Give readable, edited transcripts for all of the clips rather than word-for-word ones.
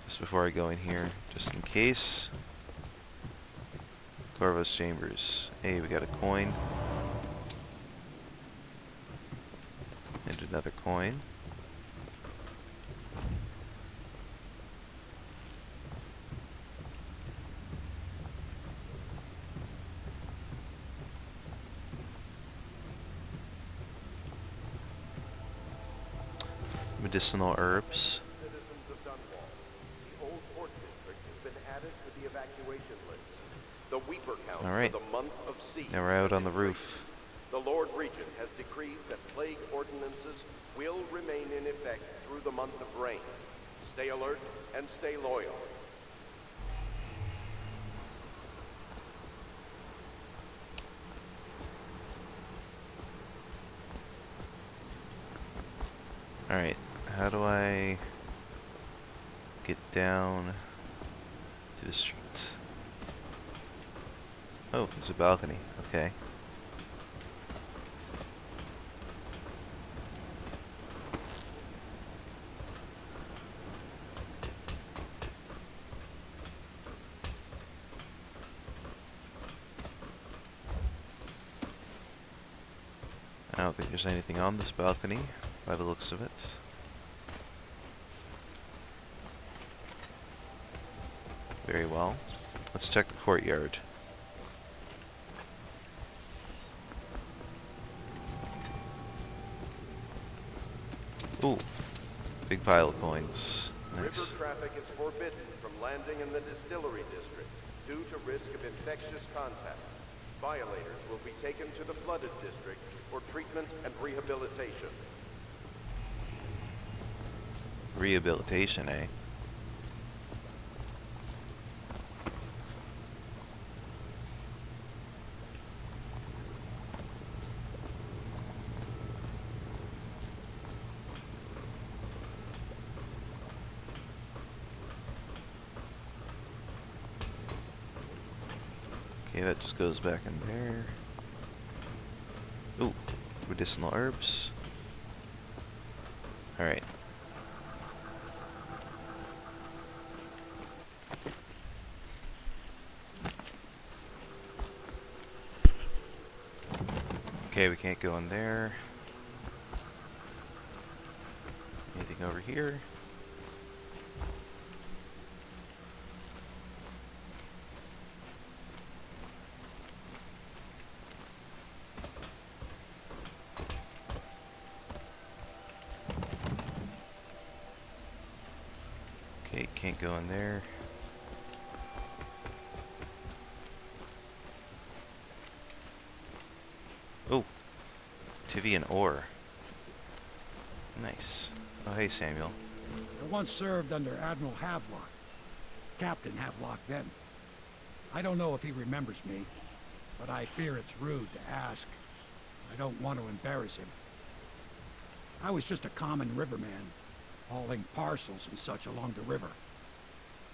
Just before I go in here, just in case. Corvo's chambers. Hey, we got a coin. And another coin. Medicinal herbs. Citizens of Dunwall, the old port district has been added to the evacuation list. The Weeper count Alright. for the month of siege. Now we're out on the roof. The Lord Regent has decreed that plague ordinances will remain in effect through the month of rain. Stay alert and stay loyal. Alright, how do I get down to the street? Oh, there's a balcony. Okay. I don't think there's anything on this balcony, by the looks of it. Very well. Let's check the courtyard. Ooh, big pile of coins. Nice. River traffic is forbidden from landing in the distillery district due to risk of infectious contact. Violators will be taken to the flooded district for treatment and rehabilitation. Rehabilitation, eh? Okay, that just goes back in there. Ooh, medicinal herbs. Alright. Okay, we can't go in there. Anything over here? Okay, can't go in there. Oh, Tivian ore. Nice. Oh, hey, Samuel. I once served under Admiral Havelock. Captain Havelock then. I don't know if he remembers me, but I fear it's rude to ask. I don't want to embarrass him. I was just a common riverman, hauling parcels and such along the river.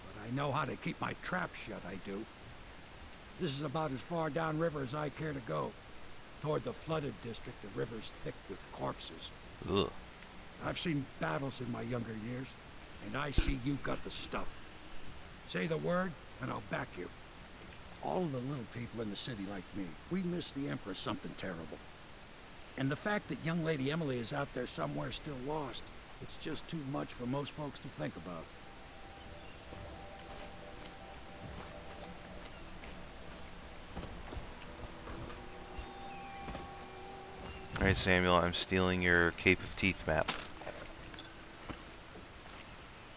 But I know how to keep my trap shut, I do. This is about as far downriver as I care to go. Toward the flooded district, the river's thick with corpses. Ugh. I've seen battles in my younger years, and I see you got the stuff. Say the word, and I'll back you. All of the little people in the city like me, we miss the Empress something terrible. And the fact that young Lady Emily is out there somewhere still lost, it's just too much for most folks to think about. Alright, Samuel, I'm stealing your Cape of Teeth map.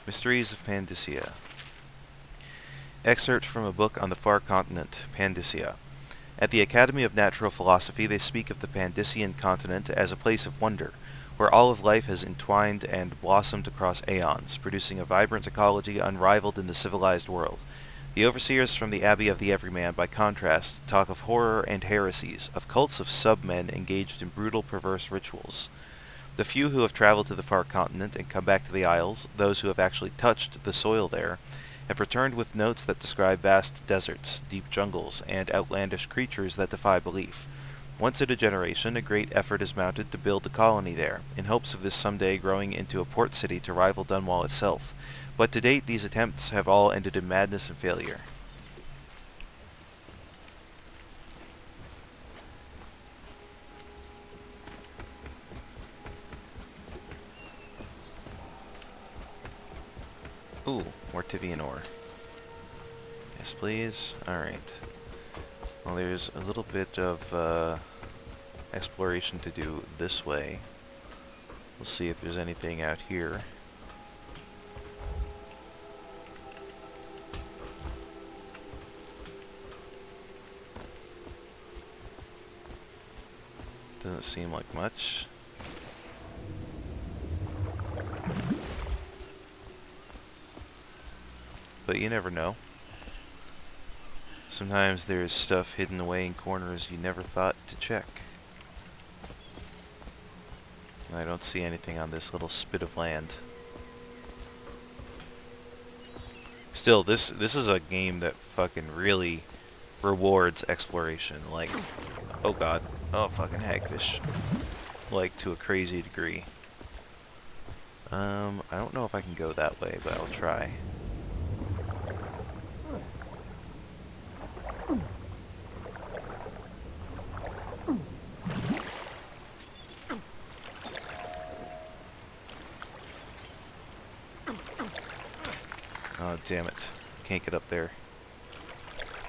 Mysteries of Pandysia. Excerpt from a book on the far continent, Pandysia. At the Academy of Natural Philosophy, they speak of the Pandysian continent as a place of wonder, where all of life has entwined and blossomed across aeons, producing a vibrant ecology unrivaled in the civilized world. The overseers from the Abbey of the Everyman, by contrast, talk of horror and heresies, of cults of sub-men engaged in brutal, perverse rituals. The few who have traveled to the far continent and come back to the Isles, those who have actually touched the soil there, have returned with notes that describe vast deserts, deep jungles, and outlandish creatures that defy belief. Once in a generation, a great effort is mounted to build a colony there, in hopes of this someday growing into a port city to rival Dunwall itself. But to date, these attempts have all ended in madness and failure. Ooh, more Tivian ore. Yes, please. Alright. Well, there's a little bit of exploration to do this way. We'll see if there's anything out here. Doesn't seem like much. But you never know. Sometimes there's stuff hidden away in corners you never thought to check. I don't see anything on this little spit of land. Still, this is a game that fucking really rewards exploration. Like, oh god, oh fucking hagfish. Like, to a crazy degree. I don't know if I can go that way, but I'll try. Oh, damn it. Can't get up there.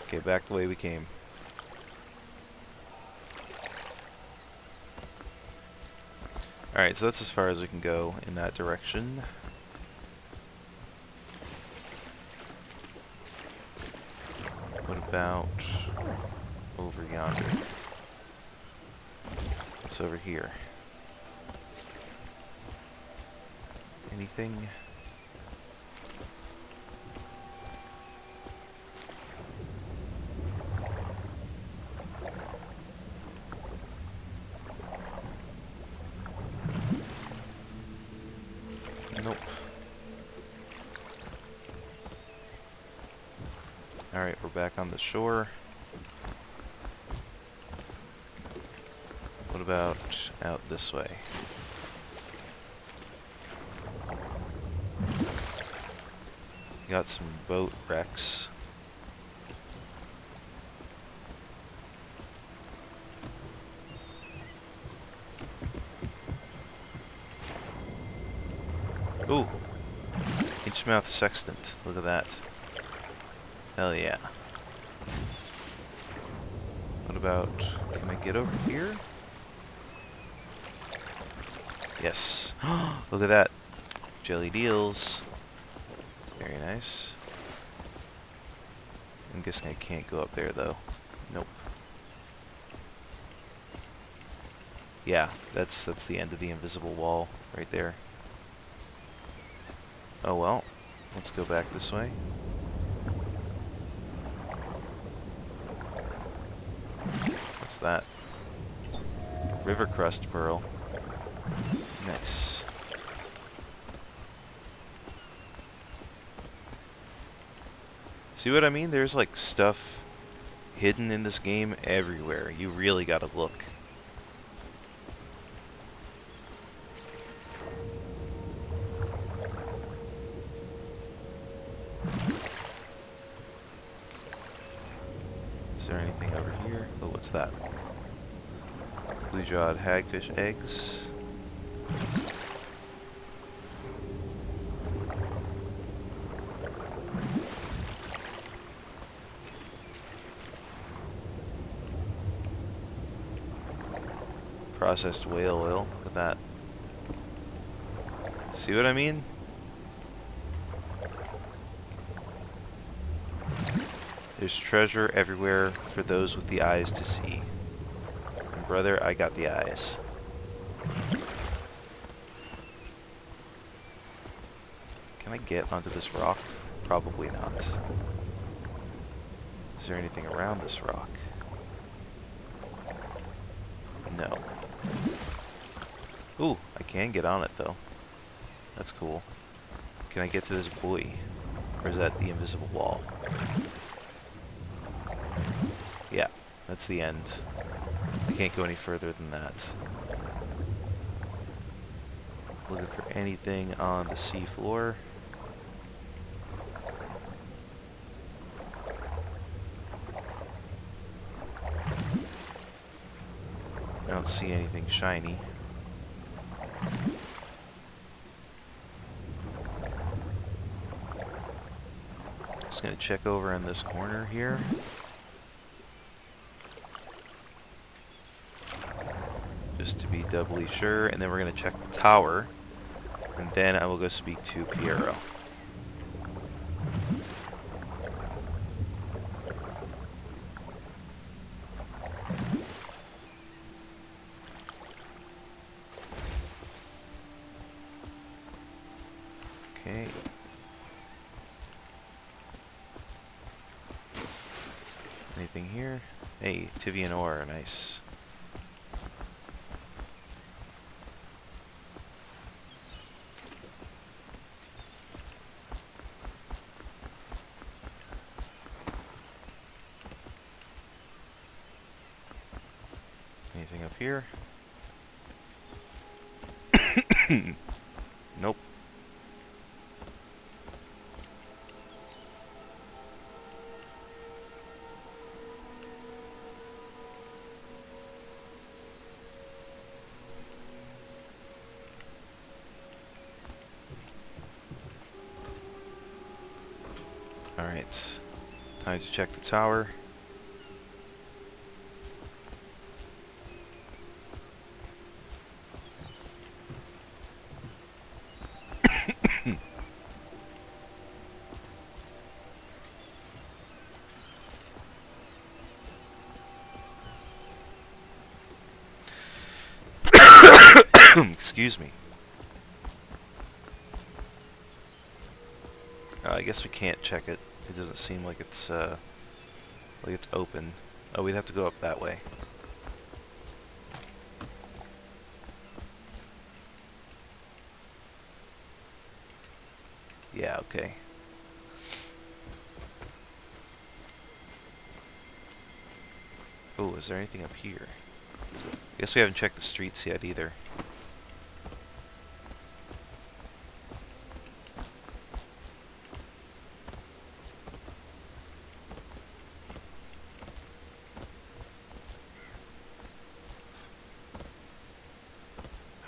Okay, back the way we came. Alright, so that's as far as we can go in that direction. What about over yonder? What's over here? Anything? Nope. Alright, we're back on the shore. What about out this way? Got some boat wrecks. Ooh! Inchmouth sextant. Look at that. Hell yeah. What about... can I get over here? Yes. Look at that. Jelly deals. Very nice. I'm guessing I can't go up there though. Nope. Yeah, that's the end of the invisible wall right there. Oh well, let's go back this way. What's that? River crust pearl. Nice. See what I mean? There's like stuff hidden in this game everywhere. You really gotta look. Is there anything over here? Oh, what's that? Blue-jawed hagfish eggs. Processed whale oil. Look at that. See what I mean? There's treasure everywhere for those with the eyes to see. And brother, I got the eyes. Can I get onto this rock? Probably not. Is there anything around this rock? No. Ooh, I can get on it though. That's cool. Can I get to this buoy? Or is that the invisible wall? Yeah, that's the end. I can't go any further than that. Looking for anything on the sea floor. don't see anything shiny. Just gonna check over in this corner here. Just to be doubly sure, and then we're gonna check the tower, and then I will go speak to Piero. Okay. Anything here? Hey, Tivian ore, nice. Anything up here? Nope. Alright. Time to check the tower. Excuse me. I guess we can't check it. It doesn't seem like it's open. Oh, we'd have to go up that way. Yeah, okay. Oh, is there anything up here? Guess we haven't checked the streets yet either.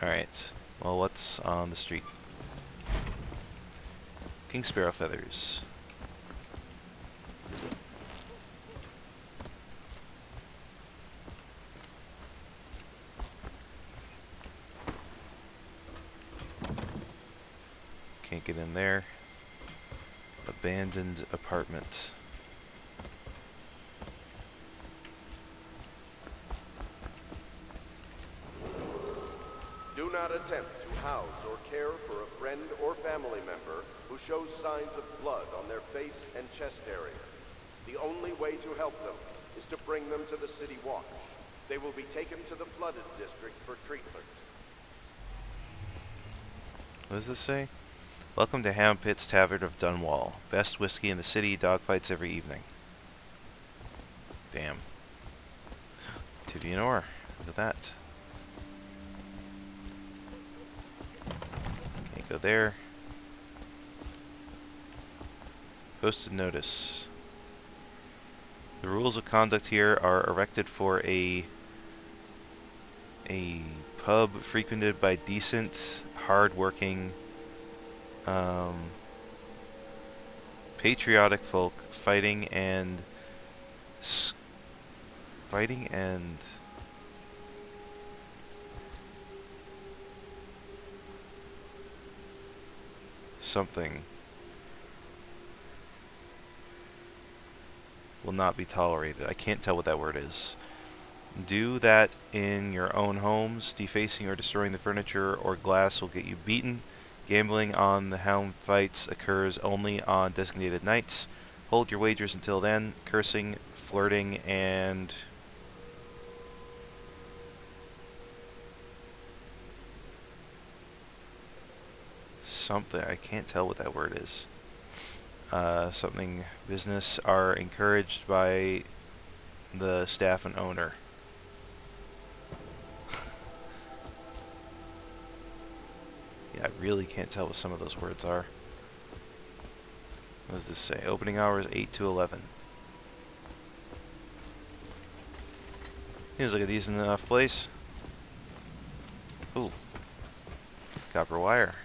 Alright, well, what's on the street? King Sparrow feathers. Can't get in there. Abandoned apartment. Do not attempt to house or care for a friend or family member who shows signs of blood on their face and chest area. The only way to help them is to bring them to the City Watch. They will be taken to the flooded district for treatment. What does this say? Welcome to Hound Pits Tavern of Dunwall. Best whiskey in the city, dogfights every evening. Damn. Tivian ore. Look at that. Can't go there. Posted notice. The rules of conduct here are erected for a pub frequented by decent, hard-working, patriotic folk fighting and something will not be tolerated. I can't tell what that word is. Do that in your own homes. Defacing or destroying the furniture or glass will get you beaten. Gambling on the hound fights occurs only on designated nights. Hold your wagers until then. Cursing, flirting, and something. I can't tell what that word is. Something business are encouraged by the staff and owner. Yeah, I really can't tell what some of those words are. What does this say? Opening hours 8 to 11. Seems like a decent enough place. Ooh, copper wire.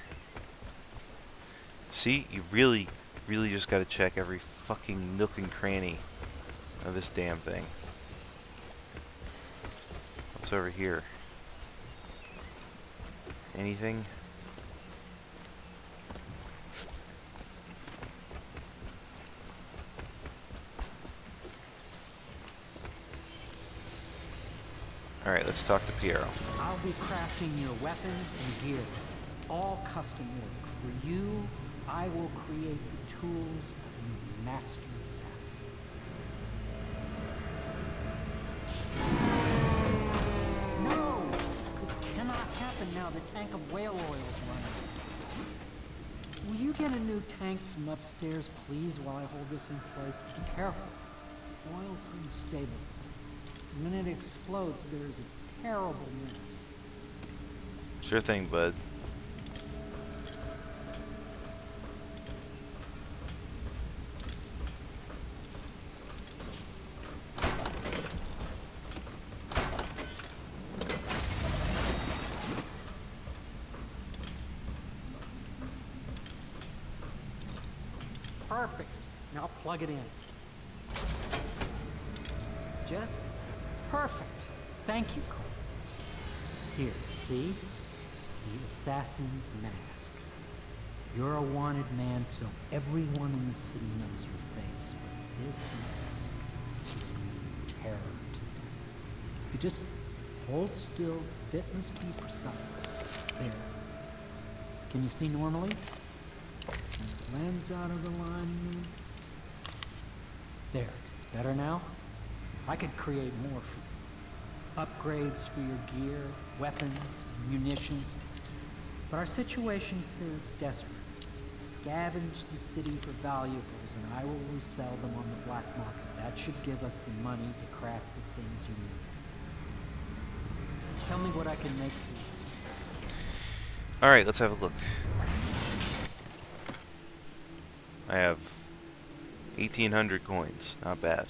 See, you really just gotta check every fucking nook and cranny of this damn thing. What's over here? Anything? Alright, let's talk to Piero. I'll be crafting your weapons and gear, all custom work. For you, I will create the tools of a master assassin. No! This cannot happen now. The tank of whale oil is running. Will you get a new tank from upstairs, please, while I hold this in place? Be careful. Oil turns stable. When it explodes, there's a terrible mess. Sure thing, bud. Perfect. Now plug it in. Just perfect. Thank you, Corvo. Here, see? The assassin's mask. You're a wanted man, so everyone in the city knows your face. But this mask is terror to you. You just hold still, fit must be precise. There. Can you see normally? Send the lens out of alignment. There. Better now? I could create more for you. Upgrades for your gear, weapons, munitions. But our situation here is desperate. Scavenge the city for valuables, and I will resell them on the black market. That should give us the money to craft the things you need. Tell me what I can make for you. Alright, let's have a look. I have 1,800 coins. Not bad.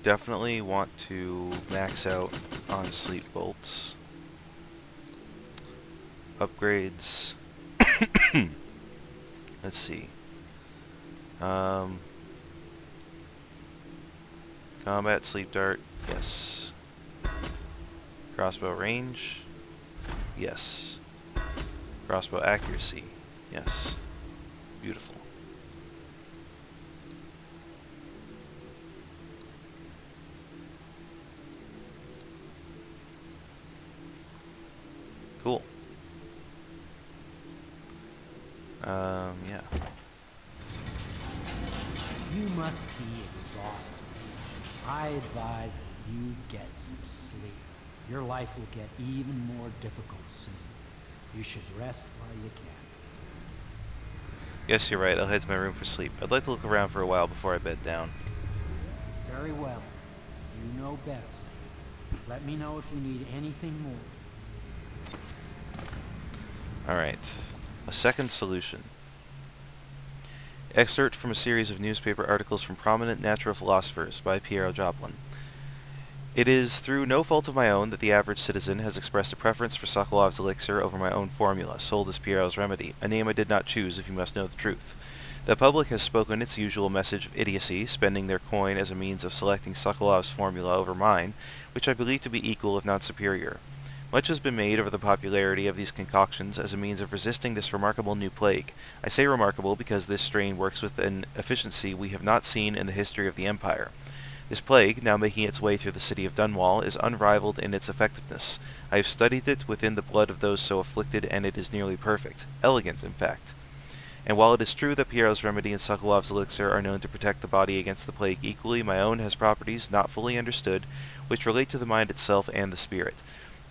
Definitely want to max out on sleep bolts. Upgrades. Let's see. Combat sleep dart. Yes. Crossbow range. Yes. Crossbow accuracy. Yes. Beautiful. Cool. Yeah. You must be exhausted. I advise that you get some sleep. Your life will get even more difficult soon. You should rest while you can. Yes, you're right. I'll head to my room for sleep. I'd like to look around for a while before I bed down. Very well. You know best. Let me know if you need anything more. Alright. A second solution. Excerpt from a series of newspaper articles from prominent natural philosophers by Piero Joplin. It is through no fault of my own that the average citizen has expressed a preference for Sokolov's elixir over my own formula, sold as Piero's remedy, a name I did not choose if you must know the truth. The public has spoken its usual message of idiocy, spending their coin as a means of selecting Sokolov's formula over mine, which I believe to be equal if not superior. Much has been made over the popularity of these concoctions as a means of resisting this remarkable new plague. I say remarkable because this strain works with an efficiency we have not seen in the history of the Empire. This plague, now making its way through the city of Dunwall, is unrivaled in its effectiveness. I have studied it within the blood of those so afflicted, and it is nearly perfect. Elegant, in fact. And while it is true that Piero's remedy and Sokolov's elixir are known to protect the body against the plague equally, my own has properties, not fully understood, which relate to the mind itself and the spirit.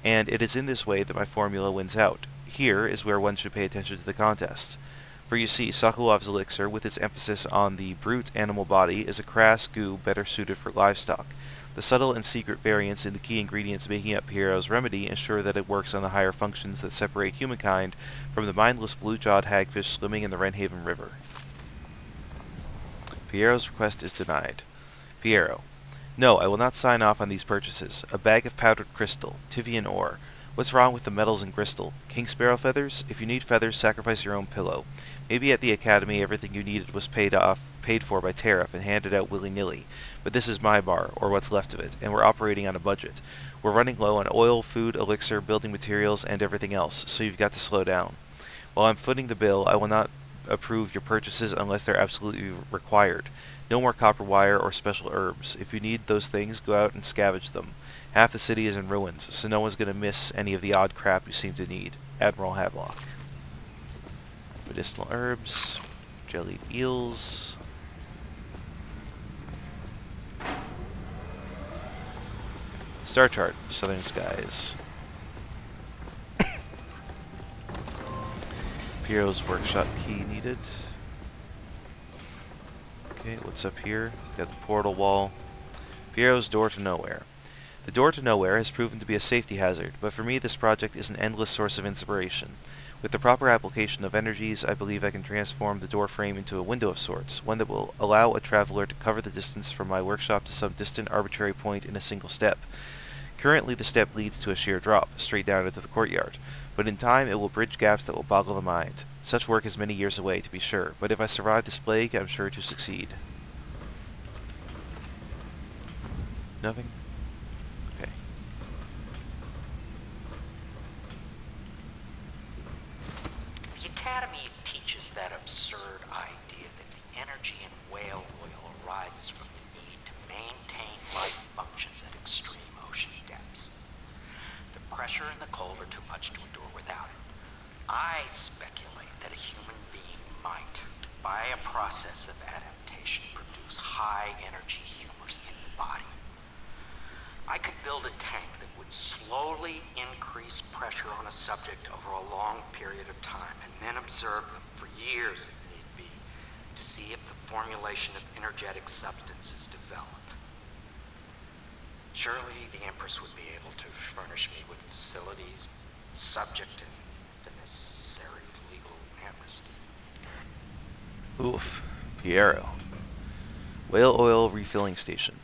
And it is in this way that my formula wins out. Here is where one should pay attention to the contest. For you see, Sokolov's elixir, with its emphasis on the brute animal body, is a crass goo better suited for livestock. The subtle and secret variants in the key ingredients making up Piero's remedy ensure that it works on the higher functions that separate humankind from the mindless blue-jawed hagfish swimming in the Wrenhaven River. Piero's request is denied. Piero, No, I will not sign off on these purchases. A bag of powdered crystal, Tivian ore. What's wrong with the metals and crystal? King Sparrow feathers? If you need feathers, sacrifice your own pillow. Maybe at the academy everything you needed was paid for by tariff and handed out willy-nilly. But this is my bar, or what's left of it, and we're operating on a budget. We're running low on oil, food, elixir, building materials, and everything else, so you've got to slow down. While I'm footing the bill, I will not approve your purchases unless they're absolutely required. No more copper wire or special herbs. If you need those things, go out and scavenge them. Half the city is in ruins, so no one's going to miss any of the odd crap you seem to need. Admiral Havelock. Medicinal herbs, jellied eels. Star chart, southern skies. Piero's workshop key needed. Okay, what's up here? Got the portal wall. Piero's door to nowhere. The door to nowhere has proven to be a safety hazard, but for me this project is an endless source of inspiration. With the proper application of energies, I believe I can transform the door frame into a window of sorts, one that will allow a traveler to cover the distance from my workshop to some distant arbitrary point in a single step. Currently the step leads to a sheer drop, straight down into the courtyard, but in time it will bridge gaps that will boggle the mind. Such work is many years away, to be sure, but if I survive this plague, I'm sure to succeed. Nothing? Okay. The Academy teaches that absurd idea that the energy in whale oil arises from the need to maintain life functions at extreme ocean depths. The pressure and the cold are too much to endure without it. I speculate that a human being might, by a process of adaptation, produce high-energy humors in the body. I could build a tank that would slowly increase pressure on a subject over a long period of time and then observe them for years if need be to see if the formulation of energetic substances developed. Surely the Empress would be able to furnish me with facilities subject to the necessary legal amnesty. Oof. Piero. Whale oil refilling station.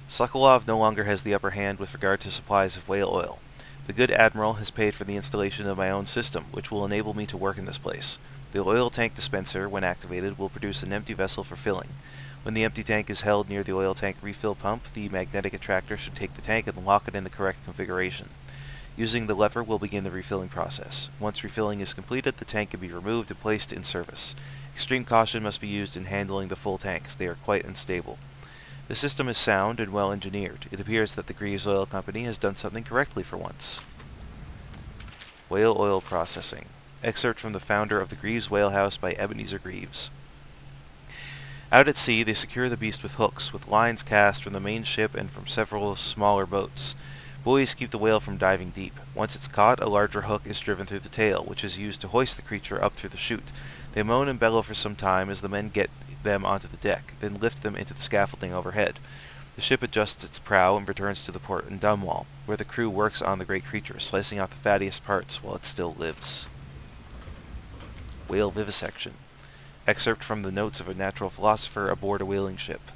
Sokolov no longer has the upper hand with regard to supplies of whale oil. The good admiral has paid for the installation of my own system, which will enable me to work in this place. The oil tank dispenser, when activated, will produce an empty vessel for filling. When the empty tank is held near the oil tank refill pump, the magnetic attractor should take the tank and lock it in the correct configuration. Using the lever will begin the refilling process. Once refilling is completed, the tank can be removed and placed in service. Extreme caution must be used in handling the full tanks. They are quite unstable. The system is sound and well engineered. It appears that the Greaves Oil Company has done something correctly for once. Whale oil processing. Excerpt from the founder of the Greaves Whale House by Ebenezer Greaves. Out at sea, they secure the beast with hooks, with lines cast from the main ship and from several smaller boats. Buoys keep the whale from diving deep. Once it's caught, a larger hook is driven through the tail, which is used to hoist the creature up through the chute. They moan and bellow for some time as the men get them onto the deck, then lift them into the scaffolding overhead. The ship adjusts its prow and returns to the port and Dunwall, where the crew works on the great creature, slicing off the fattiest parts while it still lives. Whale vivisection. Excerpt from the notes of a natural philosopher aboard a whaling ship.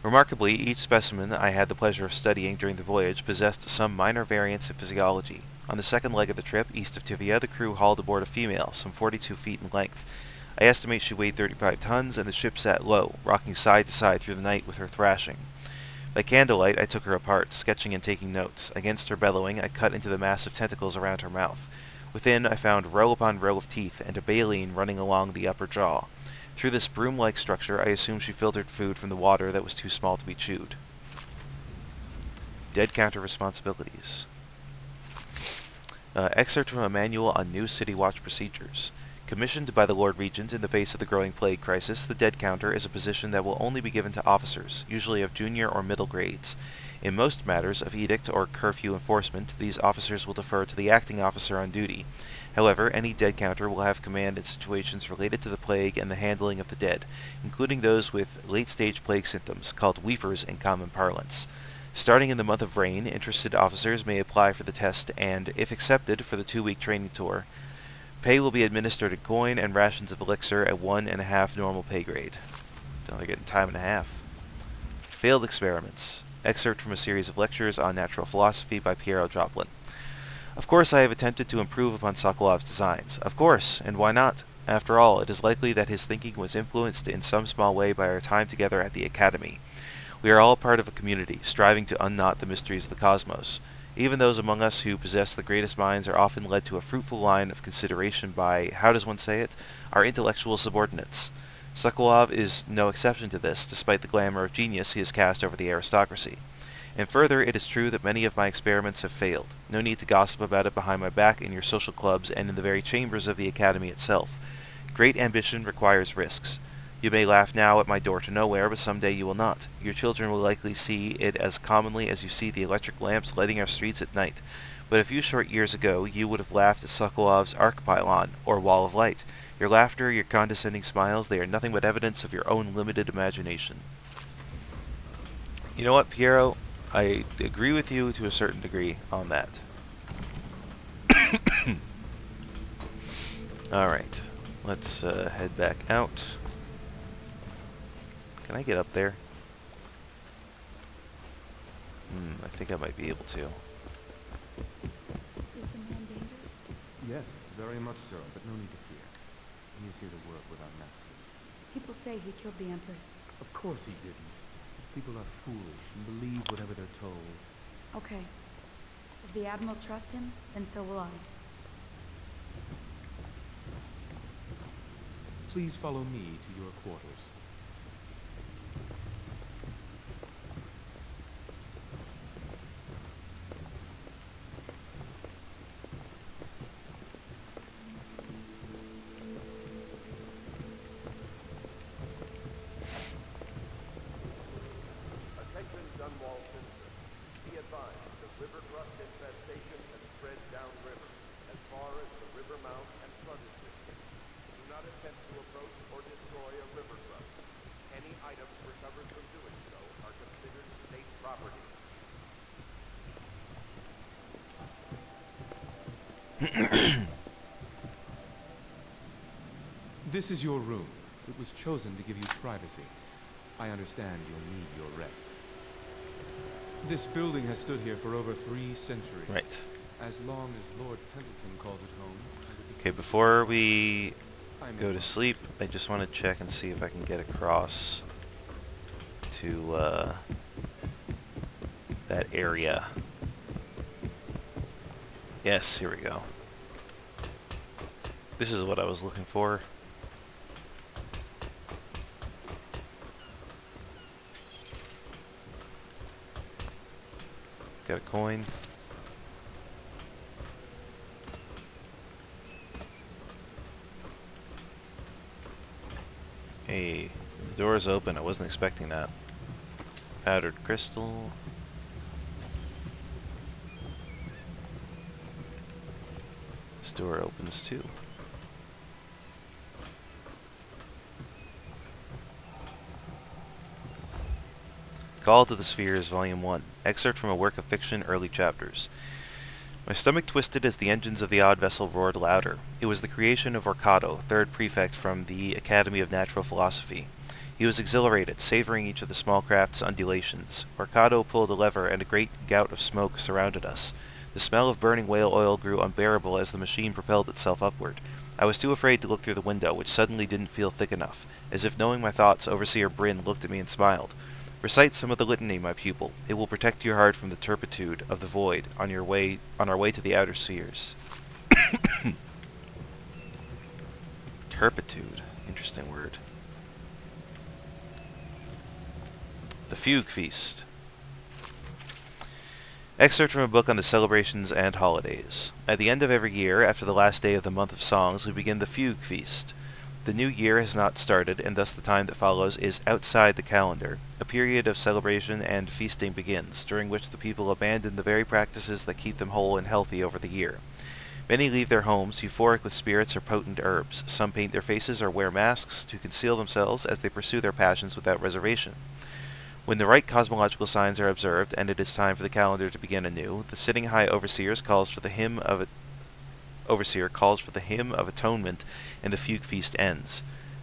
Remarkably, each specimen I had the pleasure of studying during the voyage possessed some minor variance in physiology. On the second leg of the trip, east of Tivia, the crew hauled aboard a female, some 42 feet in length. I estimate she weighed 35 tons, and the ship sat low, rocking side to side through the night with her thrashing. By candlelight, I took her apart, sketching and taking notes. Against her bellowing, I cut into the massive tentacles around her mouth. Within, I found row upon row of teeth, and a baleen running along the upper jaw. Through this broom-like structure, I assumed she filtered food from the water that was too small to be chewed. Dead counter responsibilities. Excerpt from a manual on new City Watch procedures. Commissioned by the Lord Regent in the face of the growing plague crisis, the dead counter is a position that will only be given to officers, usually of junior or middle grades. In most matters of edict or curfew enforcement, these officers will defer to the acting officer on duty. However, any dead counter will have command in situations related to the plague and the handling of the dead, including those with late-stage plague symptoms, called weepers in common parlance. Starting in the month of rain, interested officers may apply for the test and, if accepted for the 2-week training tour, pay will be administered in coin and rations of elixir at 1.5 normal pay grade. So they're getting time and a half. Failed Experiments. Excerpt from a series of lectures on natural philosophy by Piero Joplin. Of course I have attempted to improve upon Sokolov's designs. Of course, and why not? After all, it is likely that his thinking was influenced in some small way by our time together at the Academy. We are all part of a community, striving to unknot the mysteries of the cosmos. Even those among us who possess the greatest minds are often led to a fruitful line of consideration by, how does one say it, our intellectual subordinates. Sokolov is no exception to this, despite the glamour of genius he has cast over the aristocracy. And further, it is true that many of my experiments have failed. No need to gossip about it behind my back in your social clubs and in the very chambers of the Academy itself. Great ambition requires risks. You may laugh now at my door to nowhere, but someday you will not. Your children will likely see it as commonly as you see the electric lamps lighting our streets at night. But a few short years ago, you would have laughed at Sokolov's arc pylon, or wall of light. Your laughter, your condescending smiles, they are nothing but evidence of your own limited imagination. You know what, Piero? I agree with you to a certain degree on that. Alright, let's head back out. Can I get up there? I think I might be able to. Is the man dangerous? Yes, very much so, but no need to fear. He is here to work with our masters. People say he killed the Empress. Of course he didn't. People are foolish and believe whatever they're told. Okay. If the Admiral trusts him, then so will I. Please follow me to your quarters. Attention Dunwall citizens. Be advised, the river thrust infestation has spread downriver, as far as the river mouth and frontage district. Do not attempt to approach or destroy a river thrust. Any items recovered from doing so are considered state property. This is your room. It was chosen to give you privacy. I understand you'll need your rest. This building has stood here for over 3 centuries. Right. As long as Lord Pendleton calls it home. Okay, before we go to sleep, I just want to check and see if I can get across to that area. Yes, here we go. This is what I was looking for. Got a coin. Hey, the door is open. I wasn't expecting that. Powdered crystal. This door opens too. Call to the Spheres, Volume 1. Excerpt from a work of fiction, early chapters. My stomach twisted as the engines of the odd vessel roared louder. It was the creation of Orcado, third prefect from the Academy of Natural Philosophy. He was exhilarated, savoring each of the small craft's undulations. Orcado pulled a lever, and a great gout of smoke surrounded us. The smell of burning whale oil grew unbearable as the machine propelled itself upward. I was too afraid to look through the window, which suddenly didn't feel thick enough. As if knowing my thoughts, Overseer Bryn looked at me and smiled. Recite some of the litany, my pupil. It will protect your heart from the turpitude of the void on our way to the outer spheres. Turpitude. Interesting word. The Fugue Feast. Excerpt from a book on the celebrations and holidays. At the end of every year, after the last day of the month of songs, we begin the Fugue Feast. The new year has not started, and thus the time that follows is outside the calendar. A period of celebration and feasting begins, during which the people abandon the very practices that keep them whole and healthy over the year. Many leave their homes, euphoric with spirits or potent herbs. Some paint their faces or wear masks to conceal themselves as they pursue their passions without reservation. When the right cosmological signs are observed, and it is time for the calendar to begin anew, the sitting high overseer calls for the hymn of atonement, and the fugue feast ends.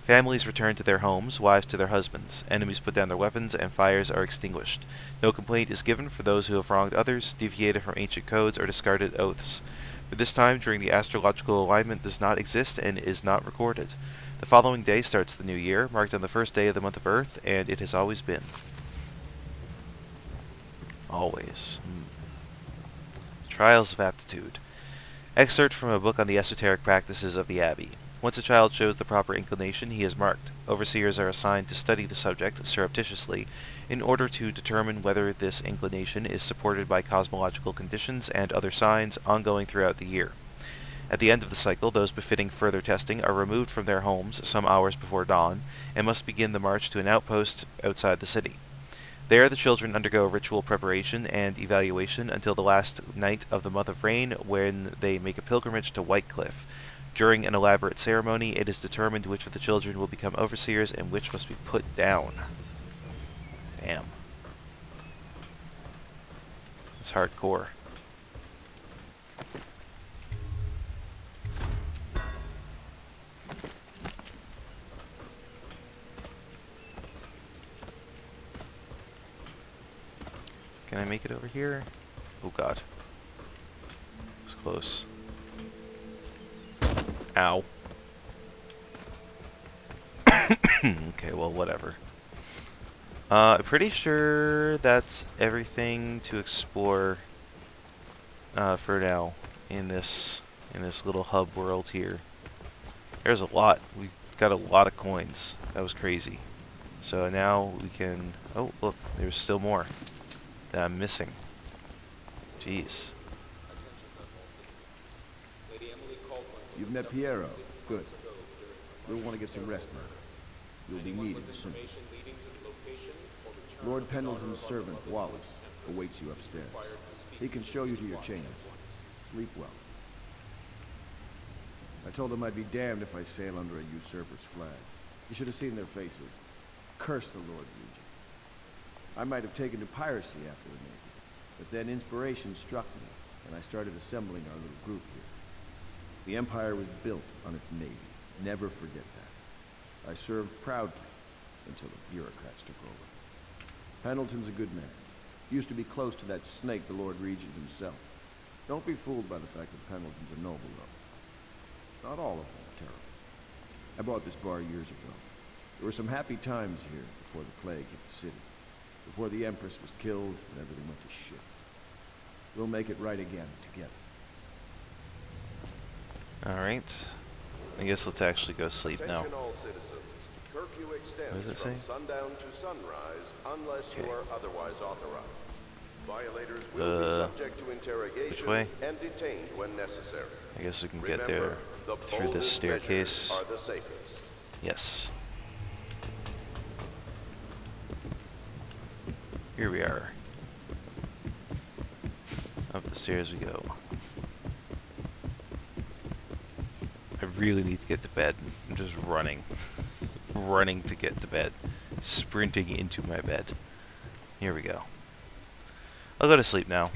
Families return to their homes, wives to their husbands. Enemies put down their weapons, and fires are extinguished. No complaint is given for those who have wronged others, deviated from ancient codes, or discarded oaths. For this time during the astrological alignment does not exist and is not recorded. The following day starts the new year, marked on the first day of the month of Earth, and it has always been. Always. Trials of Aptitude. Excerpt from a book on the esoteric practices of the Abbey. Once a child shows the proper inclination, he is marked. Overseers are assigned to study the subject surreptitiously in order to determine whether this inclination is supported by cosmological conditions and other signs ongoing throughout the year. At the end of the cycle, those befitting further testing are removed from their homes some hours before dawn and must begin the march to an outpost outside the city. There the children undergo ritual preparation and evaluation until the last night of the month of rain, when they make a pilgrimage to White Cliff. During an elaborate ceremony, it is determined which of the children will become overseers and which must be put down. Damn. It's hardcore. Can I make it over here? Oh god. It's close. Ow. Okay, well, whatever. I'm pretty sure that's everything to explore for now in this little hub world here. There's a lot. We got a lot of coins. That was crazy. So now we can... Oh, look, there's still more that I'm missing. Jeez. You've met Piero. Good. You'll want to get some rest now. You'll be needed soon. Lord Pendleton's servant, Wallace, awaits you upstairs. He can show you to your chambers. Sleep well. I told them I'd be damned if I sail under a usurper's flag. You should have seen their faces. Curse the Lord Regent. I might have taken to piracy after the Navy, but then inspiration struck me, and I started assembling our little group here. The Empire was built on its Navy. Never forget that. I served proudly until the bureaucrats took over. Pendleton's a good man. Used to be close to that snake, the Lord Regent himself. Don't be fooled by the fact that Pendleton's a noble, though. Not all of them are terrible. I bought this bar years ago. There were some happy times here before the plague hit the city. Before the Empress was killed and everything went to shit. We'll make it right again together. Alright. I guess let's actually go sleep now. Attention all citizens. Curfew extends What does it say? from sundown to sunrise unless you are otherwise authorized. Violators will be subject to interrogation way? and detained when necessary. I guess we can Remember, get there the through this boldest staircase. measures are the safest. Yes. Here we are. Up the stairs we go. I really need to get to bed. I'm just running. Running to get to bed. Sprinting into my bed. Here we go. I'll go to sleep now.